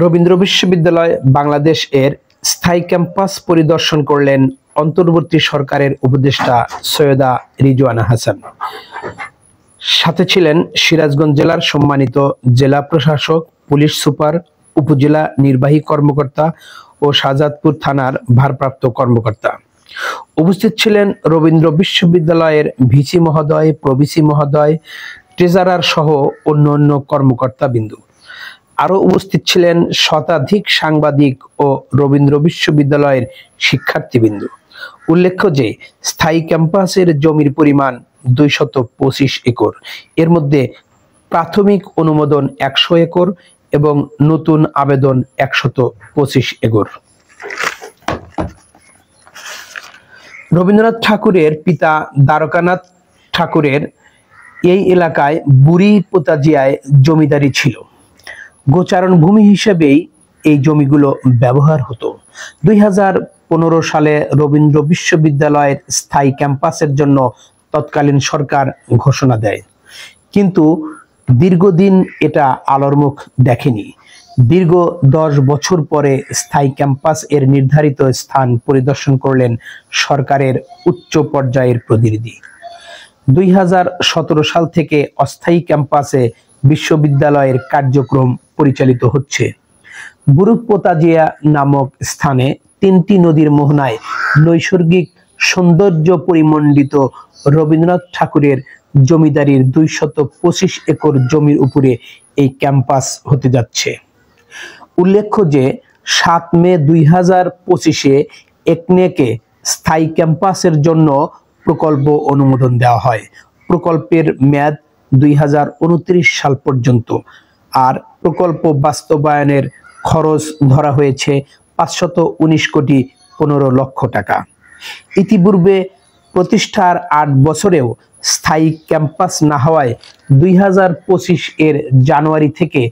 রবীন্দ্র বিশ্ববিদ্যালয় বাংলাদেশ এর স্থায়ী ক্যাম্পাস পরিদর্শন করলেন অন্তর্বর্তী সরকারের উপদেষ্টা সৈয়দা রিজওয়ানা হাসান। সাথে ছিলেন সিরাজগঞ্জ জেলার সম্মানিত জেলা প্রশাসক, পুলিশ সুপার, উপজেলা নির্বাহী কর্মকর্তা ও শাহজাদপুর থানার ভারপ্রাপ্ত কর্মকর্তা। উপস্থিত ছিলেন রবীন্দ্র বিশ্ববিদ্যালয়ের ভিসি মহোদয়, প্রভিসি মহোদয়, ট্রেজারার সহ অন্যান্য কর্মকর্তাবৃন্দ। আরো উপস্থিত ছিলেন শতাধিক সাংবাদিক ও রবীন্দ্র বিশ্ববিদ্যালয়ের শিক্ষার্থীবৃন্দ। উল্লেখ্য যে স্থায়ী ক্যাম্পাসের জমির পরিমাণ 225 একর। এর মধ্যে প্রাথমিক অনুমোদন 100 একর এবং নতুন আবেদন 125 একর। রবীন্দ্রনাথ ঠাকুরের পিতা দ্বারকানাথ ঠাকুরের এই এলাকায় বুড়ি পোতাজিয়ায় জমিদারি ছিল। গোচারণ ভূমি হিসেবেই এই জমিগুলো ব্যবহার হতো। 2015 সালে রবীন্দ্র বিশ্ববিদ্যালয়ের স্থায়ী ক্যাম্পাসের জন্য তৎকালীন সরকার ঘোষণা দেয়, কিন্তু দীর্ঘদিন এটা আলোর মুখ দেখেনি। দীর্ঘ 10 বছর পরে স্থায়ী ক্যাম্পাস এর নির্ধারিত স্থান পরিদর্শন করলেন সরকারের উচ্চ পর্যায়ের প্রতিনিধি। 2017 সাল থেকে অস্থায়ী ক্যাম্পাসে বিশ্ববিদ্যালয়ের কার্যক্রম পরিচালিত হচ্ছে। বুড়ি পোতাজিয়া নামক স্থানে 3টি নদীর মোহনায় নৈসর্গিক সৌন্দর্য পরিমণ্ডিত রবীন্দ্রনাথ ঠাকুরের জমিদারির 225 একর জমির উপরে এই ক্যাম্পাস হতে যাচ্ছে। উল্লেখ্য যে 7 মে 2025-এ একনেকে স্থায়ী ক্যাম্পাসের জন্য প্রকল্প অনুমোদন দেওয়া হয়। প্রকল্পের মেয়াদ 2029 সাল পর্যন্ত, আর প্রকল্প বাস্তবায়নের খরচ ধরা হয়েছে 519 কোটি 15 লক্ষ টাকা। ইতিপূর্বে প্রতিষ্ঠার 8 বছরেও স্থায়ী ক্যাম্পাস না হওয়ায় 2025 এর জানুয়ারি থেকে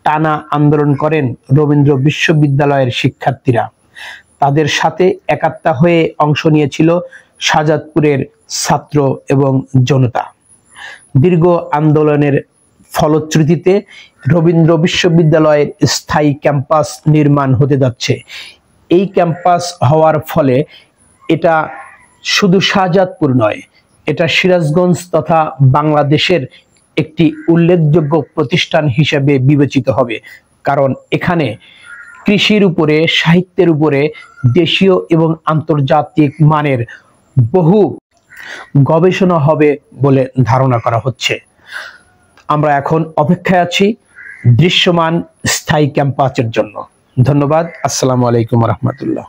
টানা আন্দোলন করেন রবীন্দ্র বিশ্ববিদ্যালয়ের শিক্ষার্থীরা। তাদের সাথে একাত্ম হয়ে অংশ নিয়েছিল শাহজাদপুরের ছাত্র এবং জনতা। দীর্ঘ আন্দোলনের ফলশ্রুতিতে রবীন্দ্র বিশ্ববিদ্যালয়ের স্থায়ী ক্যাম্পাস নির্মাণ হতে যাচ্ছে। এই ক্যাম্পাস হওয়ার ফলে এটা শুধু শাহজাদপুর নয়, এটা সিরাজগঞ্জ তথা বাংলাদেশের একটি উল্লেখযোগ্য প্রতিষ্ঠান হিসেবে বিবেচিত হবে, কারণ এখানে কৃষির উপরে, সাহিত্যের উপরে দেশীয় এবং আন্তর্জাতিক মানের বহু গবেষণা হবে বলে ধারণা করা হচ্ছে। আমরা এখন অপেক্ষায় আছি দৃশ্যমান স্থায়ী ক্যাম্পাসের জন্য। ধন্যবাদ। আসসালামু আলাইকুম রহমতুল্লাহ।